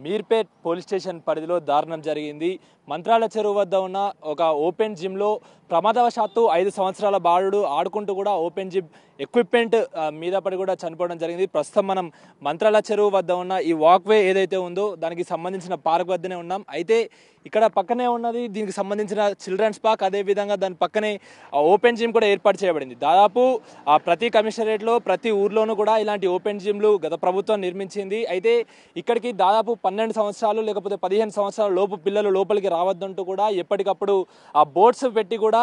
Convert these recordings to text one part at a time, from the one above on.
Meerpet police station పరిధిలో దారుణం జరిగింది. మంత్రాల చెరువు వద్ద ఉన్న ఒక ఓపెన్ జిమ్లో ప్రమాదవశాత్తు 5 సంవత్సరాల బాలుడు ఆడుకుంటూ కూడా ఓపెన్ జిమ్ ఎక్విప్మెంట్ మీద పడి కూడా చనిపోవడం జరిగింది. ప్రస్తుతం మనం మంత్రాల చెరువు వద్ద ఉన్న ఈ వాక్వే ఏదైతే ఉందో దానికి సంబంధించిన పార్క్ వద్దనే ఉన్నాం. అయితే ఇక్కడ పక్కనే ఉన్నది దీనికి సంబంధించిన చిల్డ్రన్స్ పార్క్, అదేవిధంగా దాని పక్కనే ఓపెన్ జిమ్ కూడా ఏర్పాటు చేయబడింది. దాదాపు ప్రతి కమిషనరేట్లో ప్రతి ఊర్లోనూ కూడా ఇలాంటి ఓపెన్ జిమ్లు గత ప్రభుత్వం నిర్మించింది. అయితే ఇక్కడికి దాదాపు 12 సంవత్సరాలు లేకపోతే 15 సంవత్సరాల లోపు పిల్లలు లోపలికి రావద్దంటూ కూడా ఎప్పటికప్పుడు ఆ బోర్డ్స్ పెట్టి కూడా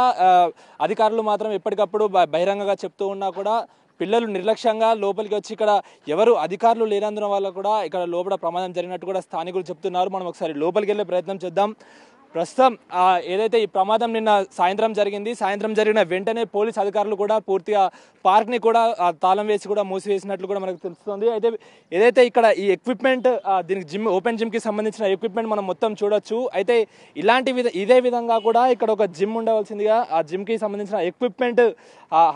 అధికారులు మాత్రం ఎప్పటికప్పుడు బహిరంగంగా చెప్తూ ఉన్నా కూడా పిల్లలు నిర్లక్ష్యంగా లోపలికి వచ్చి ఇక్కడ ఎవరు అధికారులు లేనందున వల్ల కూడా ఇక్కడ లోపల ప్రమాదం జరిగినట్టు కూడా స్థానికులు చెప్తున్నారు. మనం ఒకసారి లోపలికి వెళ్ళే ప్రయత్నం చేద్దాం. ప్రస్తుతం ఏదైతే ఈ ప్రమాదం నిన్న సాయంత్రం జరిగింది, సాయంత్రం జరిగిన వెంటనే పోలీస్ అధికారులు కూడా పూర్తిగా పార్క్ని కూడా తాళం వేసి కూడా మూసివేసినట్లు కూడా మనకు తెలుస్తుంది. అయితే ఏదైతే ఇక్కడ ఈ ఎక్విప్మెంట్ దీనికి జిమ్ ఓపెన్ జిమ్కి సంబంధించిన ఎక్విప్మెంట్ మనం మొత్తం చూడొచ్చు. అయితే ఇదే విధంగా కూడా ఇక్కడ ఒక జిమ్ ఉండవలసిందిగా ఆ జిమ్కి సంబంధించిన ఎక్విప్మెంట్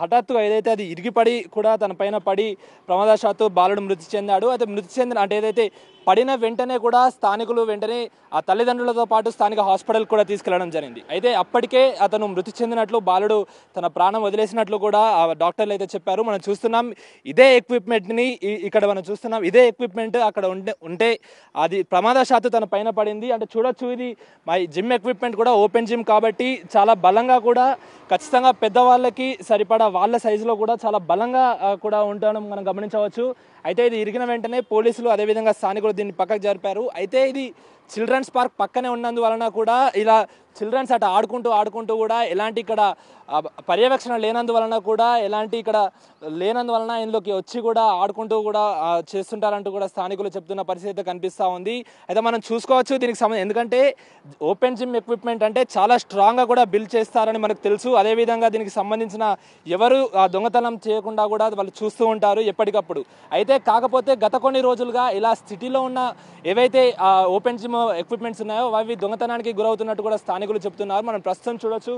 హఠాత్తుగా ఏదైతే అది ఇరిగిపడి కూడా తన పైన పడి ప్రమాదవశాత్తు బాలుడు మృతి చెందాడు. అయితే మృతి చెందిన అంటే ఏదైతే పడిన వెంటనే కూడా స్థానికులు వెంటనే ఆ తల్లిదండ్రులతో పాటు స్థానిక హాస్పిటల్ కూడా తీసుకెళ్లడం జరిగింది. అయితే అప్పటికే అతను మృతి చెందినట్లు బాలుడు తన ప్రాణం వదిలేసినట్లు కూడా ఆ డాక్టర్లు అయితే చెప్పారు. మనం చూస్తున్నాం ఇదే ఎక్విప్మెంట్ని ఇక్కడ మనం చూస్తున్నాం ఇదే ఎక్విప్మెంట్ అక్కడ ఉంటే అది ప్రమాదవశాత్తు తన పైన పడింది. అంటే చూడొచ్చు ఇది మా జిమ్ ఎక్విప్మెంట్ కూడా ఓపెన్ జిమ్ కాబట్టి చాలా బలంగా కూడా ఖచ్చితంగా పెద్దవాళ్ళకి సరిపడా వాళ్ళ సైజులో కూడా చాలా బలంగా కూడా ఉండడం మనం గమనించవచ్చు. అయితే ఇది ఇరిగిన వెంటనే పోలీసులు అదేవిధంగా స్థానికులు దీన్ని పక్కకు జరిపారు. అయితే ఇది చిల్డ్రన్స్ పార్క్ పక్కనే ఉన్నందువలన కూడా ఇలా చిల్డ్రన్స్ అటు ఆడుకుంటూ కూడా ఎలాంటి ఇక్కడ పర్యవేక్షణ లేనందువలన కూడా ఎలాంటి ఇక్కడ లేనందువలన ఇందులోకి వచ్చి కూడా ఆడుకుంటూ కూడా చేస్తుంటారంటూ కూడా స్థానికులు చెప్తున్న పరిస్థితి కనిపిస్తూ ఉంది. అయితే మనం చూసుకోవచ్చు దీనికి సంబంధించి, ఎందుకంటే ఓపెన్ జిమ్ ఎక్విప్మెంట్ అంటే చాలా స్ట్రాంగ్గా కూడా బిల్డ్ చేస్తారని మనకు తెలుసు. అదేవిధంగా దీనికి సంబంధించిన ఎవరు దొంగతనం చేయకుండా కూడా వాళ్ళు చూస్తూ ఉంటారు ఎప్పటికప్పుడు. అయితే కాకపోతే గత కొన్ని రోజులుగా ఇలా సిటీలో ఉన్న ఏవైతే ఓపెన్ జిమ్ ఎక్విప్మెంట్స్ ఉన్నాయో అవి దొంగతనానికి గురవుతున్నట్టు కూడా స్థానికులు చెప్తున్నారు. మనం ప్రస్తుతం చూడొచ్చు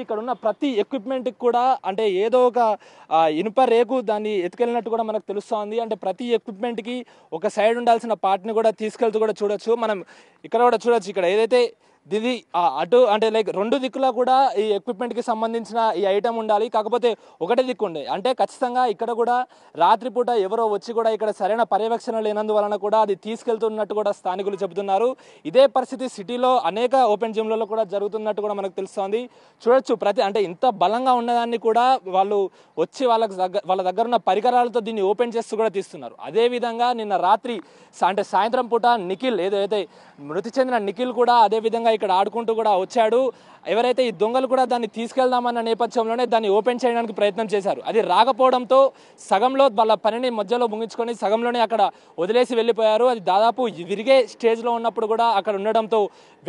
ఇక్కడ ఉన్న ప్రతి ఎక్విప్మెంట్కి కూడా అంటే ఏదో ఒక ఇనుప రేకు దాన్ని ఎత్తుకెళ్ళినట్టు కూడా మనకు తెలుస్తోంది. అంటే ప్రతి ఎక్విప్మెంట్కి ఒక సైడ్ ఉండాల్సిన పార్ట్ని కూడా తీసుకెళ్తూ కూడా చూడొచ్చు. మనం ఇక్కడ కూడా చూడొచ్చు ఇక్కడ ఏదైతే ఇది అటు అంటే లైక్ 2 దిక్కులా కూడా ఈ ఎక్విప్మెంట్కి సంబంధించిన ఈ ఐటమ్ ఉండాలి. కాకపోతే ఒకటే దిక్కు ఉండే అంటే ఖచ్చితంగా ఇక్కడ కూడా రాత్రిపూట ఎవరో వచ్చి కూడా ఇక్కడ సరైన పర్యవేక్షణ లేనందువలన కూడా అది తీసుకెళ్తున్నట్టు కూడా స్థానికులు చెబుతున్నారు. ఇదే పరిస్థితి సిటీలో అనేక ఓపెన్ జిమ్లలో కూడా జరుగుతున్నట్టు కూడా మనకు తెలుస్తోంది. చూడొచ్చు అంటే ఇంత బలంగా ఉన్నదాన్ని కూడా వాళ్ళు వచ్చి వాళ్ళ దగ్గర ఉన్న పరికరాలతో దీన్ని ఓపెన్ చేస్తూ కూడా తీస్తున్నారు. అదేవిధంగా నిన్న రాత్రి అంటే సాయంత్రం పూట నిఖిల్ ఏదైతే మృతి చెందిన నిఖిల్ కూడా అదేవిధంగా ఇక్కడ ఆడుకుంటూ కూడా వచ్చాడు. ఎవరైతే ఈ దొంగలు కూడా దాన్ని తీసుకెళ్దామన్న నేపథ్యంలోనే దాన్ని ఓపెన్ చేయడానికి ప్రయత్నం చేశారు. అది రాకపోవడంతో సగంలో వాళ్ళ పనిని మధ్యలో ముగించుకొని సగంలోనే అక్కడ వదిలేసి వెళ్ళిపోయారు. అది దాదాపు విరిగే స్టేజ్లో ఉన్నప్పుడు కూడా అక్కడ ఉండడంతో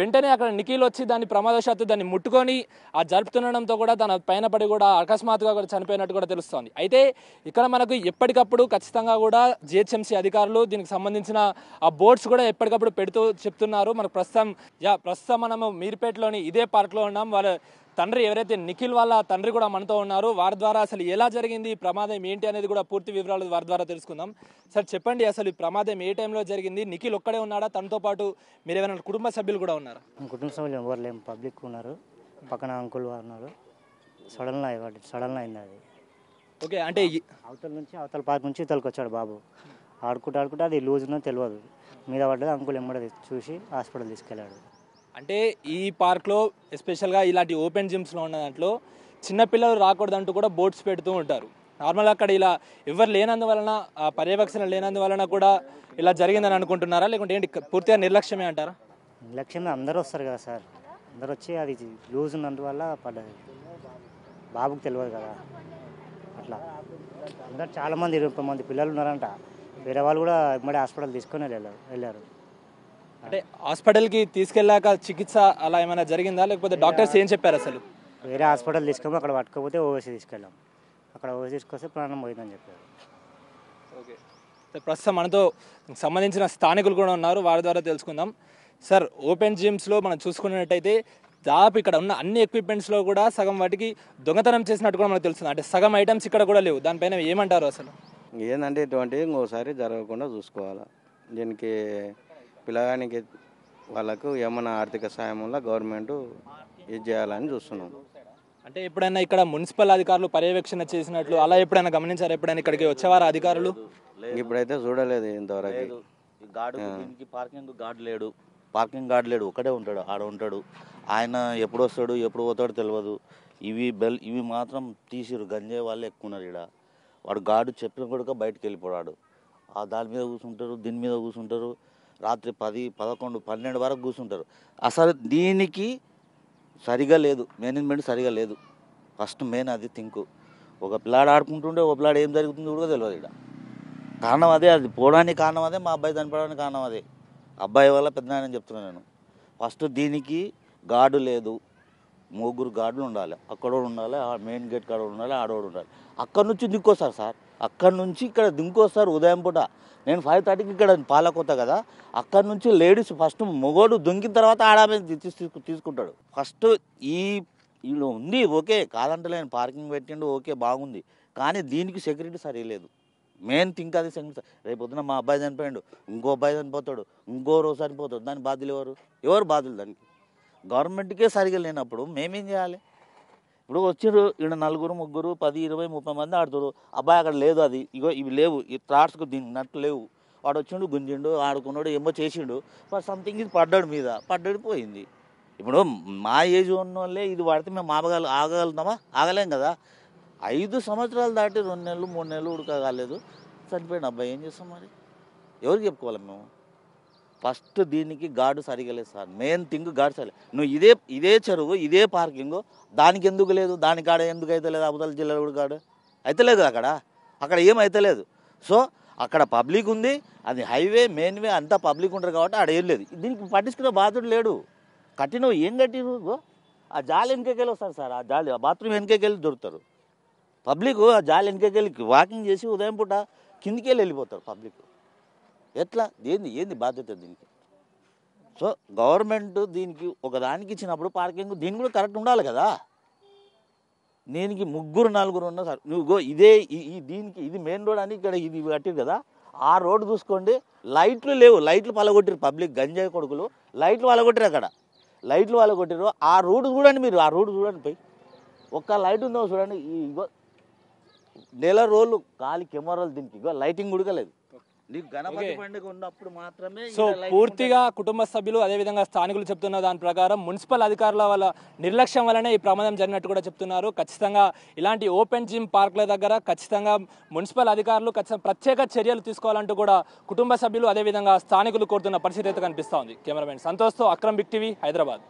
వెంటనే అక్కడ నిఖిల్ వచ్చి దాన్ని ప్రమాదవశాత్తు దాన్ని ముట్టుకొని జరుపుతుండడంతో కూడా తన పైన పడి కూడా అకస్మాత్తుగా కూడా చనిపోయినట్టు కూడా తెలుస్తోంది. అయితే ఇక్కడ మనకు ఎప్పటికప్పుడు ఖచ్చితంగా కూడా జిహెచ్ఎంసీ అధికారులు దీనికి సంబంధించిన ఆ బోర్డ్స్ కూడా ఎప్పటికప్పుడు పెడుతూ చెప్తున్నారు. మనకు ప్రస్తుతం మనము మీర్పేటలోని ఇదే పార్క్లో ఉన్నాం. వాళ్ళ తండ్రి ఎవరైతే నిఖిల్ వాళ్ళ తండ్రి కూడా మనతో ఉన్నారు. వారి ద్వారా అసలు ఎలా జరిగింది ఈ ప్రమాదం ఏంటి అనేది కూడా పూర్తి వివరాలు వారి ద్వారా తెలుసుకుందాం. సార్ చెప్పండి, అసలు ఈ ప్రమాదం ఏ టైంలో జరిగింది? నిఖిల్ ఒక్కడే ఉన్నాడా? తనతో పాటు మీరు ఏమైనా కుటుంబ సభ్యులు కూడా ఉన్నారా? కుటుంబ సభ్యులు ఎవరు లేము, పబ్లిక్ ఉన్నారు, పక్కన అంకుల్ ఉన్నారు. సడన్గా అయింది అది. ఓకే, అంటే అవతల పార్క్ నుంచి ఇతలకు వచ్చాడు బాబు. ఆడుకుంటూ అది లూజ్ ఉందో తెలియదు, మీద పడ్డది. అంకుల్ ఎమ్మడి చూసి హాస్పిటల్ తీసుకెళ్ళాడు. అంటే ఈ పార్క్లో ఎస్పెషల్గా ఇలాంటి ఓపెన్ జిమ్స్లో ఉన్న దాంట్లో చిన్నపిల్లలు రాకూడదంటూ కూడా బోర్డ్స్ పెడుతూ ఉంటారు. నార్మల్గా అక్కడ ఇలా ఎవరు లేనందువలన పర్యవేక్షణ లేనందువలన కూడా ఇలా జరిగిందని అనుకుంటున్నారా, లేకుంటే ఏంటి పూర్తిగా నిర్లక్ష్యమే అంటారా? నిర్లక్ష్యమే, అందరూ వస్తారు కదా సార్, అందరూ వచ్చి అది లూజ్ ఉన్నందువల్ల పడ్డది. బాబుకి తెలియదు కదా అట్లా. అందరు చాలామంది 20 మంది పిల్లలు ఉన్నారంట. వేరే వాళ్ళు కూడా ఇమ్మడి హాస్పిటల్ తీసుకొని వెళ్ళారు. అంటే హాస్పిటల్కి తీసుకెళ్ళాక చికిత్స అలా ఏమైనా జరిగిందా, లేకపోతే డాక్టర్స్ ఏం చెప్పారు? అసలు వేరే హాస్పిటల్ తీసుకొని అక్కడ పట్టుకపోతే ఓవేసీ తీసుకెళ్ళాం. అక్కడ ఓవేసీ తీసుకొస్తే ప్రాణం పోయిందని చెప్పారు. ఓకే, ప్రస్తుతం మనతో సంబంధించిన స్థానికులు కూడా ఉన్నారు, వారి ద్వారా తెలుసుకుందాం. సార్, ఓపెన్ జిమ్స్లో మనం చూసుకున్నట్టయితే దాదాపు ఇక్కడ ఉన్న అన్ని ఎక్విప్మెంట్స్లో కూడా సగం వాటికి దొంగతనం చేసినట్టు కూడా మనకు తెలుస్తుంది. అంటే సగం ఐటమ్స్ ఇక్కడ కూడా లేవు. దానిపైన ఏమంటారు? అసలు ఏంటంటే ఇటువంటి ఇంకోసారి జరగకుండా చూసుకోవాలి. దీనికి పిల్లగానికి వాళ్ళకు ఏమైనా ఆర్థిక సాయం వల్ల గవర్నమెంట్ ఇది చేయాలని చూస్తున్నాం. అంటే ఎప్పుడైనా ఇక్కడ మున్సిపల్ అధికారులు పర్యవేక్షణ చేసినట్లు అలా ఎప్పుడైనా గమనించారు? ఎప్పుడైనా ఇక్కడికి వచ్చేవారు అధికారులు? ఇప్పుడైతే చూడలేదు ఇంతవరకు. దీనికి పార్కింగ్ గార్డు లేడు, ఒకటే ఉంటాడు, ఆడ ఉంటాడు. ఆయన ఎప్పుడు వస్తాడు ఎప్పుడు పోతాడు తెలియదు. ఇవి మాత్రం తీసిరు, గంజే వాళ్ళు ఎక్కువ ఉన్నారు ఇక్కడ. వాడు గార్డు చెప్పిన కూడా బయటకు వెళ్ళిపోయాడు. దాని మీద కూర్చుంటారు, దీని మీద కూర్చుంటారు, రాత్రి 10, 11, 12 వరకు కూర్చుంటారు. అసలు దీనికి సరిగా లేదు, మేనేజ్మెంట్ సరిగా లేదు. ఫస్ట్ మెయిన్ అది థింక్. ఒక పిల్లాడు ఆడుకుంటుంటే ఒక పిల్లాడు ఏం జరుగుతుందో కూడా తెలియదు ఇక్కడ. కారణం అదే, అది పోవడానికి కారణం అదే, మా అబ్బాయి చనిపోవడానికి కారణం అదే. అబ్బాయి వల్ల పెద్ద ఆయన చెప్తున్నాను నేను. ఫస్ట్ దీనికి గార్డు లేదు, 3 గార్డులు ఉండాలి. అక్కడోడు ఉండాలి, ఆ మెయిన్ గేట్ కాడ ఉండాలి, ఆడోడు ఉండాలి. అక్కడ నుంచి దిక్కొస్తారు సార్, అక్కడ నుంచి ఇక్కడ దింకొస్తారు ఉదయం పూట. నేను 5:30కి ఇక్కడ పాలకొత్త కదా, అక్కడ నుంచి లేడీస్ ఫస్ట్ మొగోడు దొంగిన తర్వాత ఆడామే తీసుకుంటాడు. ఫస్ట్ వీళ్ళు ఉంది ఓకే, కాదంటలేను, పార్కింగ్ పెట్టిండు ఓకే బాగుంది, కానీ దీనికి సెక్యూరిటీ సరిలేదు. మెయిన్ థింక్ అది సెక్యూరిటీ. రేపు పొద్దున మా అబ్బాయి చనిపోయాడు, ఇంకో అబ్బాయి చనిపోతాడు, ఇంకో రోజు చనిపోతాడు, దాని బాధ్యులు ఎవరు బాధ్యులు దానికి? గవర్నమెంట్కే సరిగా లేనప్పుడు మేమేం చేయాలి? ఇప్పుడు వచ్చిర్రు ఇక్కడ 4, 3, 10, 20, 30 మంది ఆడుతారు. అబ్బాయి అక్కడ లేదు, అది ఇగో ఇవి లేవు, ఈ థ్రాట్స్కు దీనికి నట్టు లేవు. వాడు వచ్చిండు, గుంజిండు, ఆడుకున్నాడు, ఏమో చేసిండు, ఫర్ సంథింగ్ ఇది పడ్డాడు పోయింది. ఇప్పుడు మా ఏజ్ ఉన్న వాళ్ళే ఇది వాడితే మేము ఆగగలుగుతామా? ఆగలేం కదా. 5 సంవత్సరాలు దాటి 2 నెలలు 3 నెలలు ఉడకగాలేదు, చనిపోయిన అబ్బాయి ఏం చేస్తాం మరి? ఎవరికి చెప్పుకోవాలి మేము? ఫస్ట్ దీనికి గార్డు సరిగా లేదు సార్, మెయిన్ థింగ్ గార్డు సరిగా. నువ్వు ఇదే చెరువు, ఇదే పార్కింగ్, దానికి ఎందుకు లేదు? దాని కాడ ఎందుకు అయితే లేదు? అవతల జిల్లాలో కూడా గార్డు అయితే లేదు, అక్కడ ఏమైతే లేదు. సో అక్కడ పబ్లిక్ ఉంది, అది హైవే మెయిన్వే అంతా పబ్లిక్ ఉంటారు కాబట్టి ఆడ ఏం లేదు. దీనికి పట్టించుకునే బాధ్యుడు లేడు. కట్టినవు ఏం కట్టిరు? ఆ జాలి వెనకకెళ్ళి వస్తారు సార్, ఆ జాలి ఆ బాత్రూమ్ వెనకకెళ్ళి దొరుకుతారు పబ్లిక్. ఆ జాలి వెనకకెళ్ళి వాకింగ్ చేసి ఉదయం పూట కిందికి వెళ్ళిపోతారు పబ్లిక్. ఎట్లా? ఏంది బాధ్యత దీనికి? సో గవర్నమెంట్ దీనికి ఒకదానికి ఇచ్చినప్పుడు పార్కింగ్ దీనికి కూడా కరెక్ట్ ఉండాలి కదా. దీనికి 3, 4 ఉన్నా సార్, నువ్వు దీనికి ఇది మెయిన్ రోడ్ అని ఇక్కడ ఇది కట్టిరు కదా, ఆ రోడ్డు చూసుకోండి, లైట్లు లేవు, లైట్లు పలగొట్టిరు పబ్లిక్ గంజాయి కొడుకులు, లైట్లు పలగొట్టిరు. అక్కడ లైట్లు పలగొట్టిరు. ఆ రోడ్డు చూడండి మీరు, ఆ రోడ్డు చూడండి పోయి, ఒక్క లైట్ ఉందో చూడండి. ఇగో నెల రోజులు ఖాళీ కెమెరాలు, దీనికి ఇగో లైటింగ్ ఉడకలేదు. నీకు గణపతి పండుగ ఉన్నప్పుడు మాత్రమే. సో పూర్తిగా కుటుంబ సభ్యులు అదేవిధంగా స్థానికులు చెప్తున్న దాని ప్రకారం మున్సిపల్ అధికారుల వల్ల నిర్లక్ష్యం వల్లనే ఈ ప్రమాదం జరిగినట్టు కూడా చెప్తున్నారు. ఖచ్చితంగా ఇలాంటి ఓపెన్ జిమ్ పార్కుల దగ్గర ఖచ్చితంగా మున్సిపల్ అధికారులు ప్రత్యేక చర్యలు తీసుకోవాలంటూ కూడా కుటుంబ సభ్యులు అదేవిధంగా స్థానికులు కోరుతున్న పరిస్థితి అయితే కనిపిస్తూ ఉంది. కెమెరామెన్ సంతోష్తో అక్రమ్, బిగ్ టీవీ, హైదరాబాద్.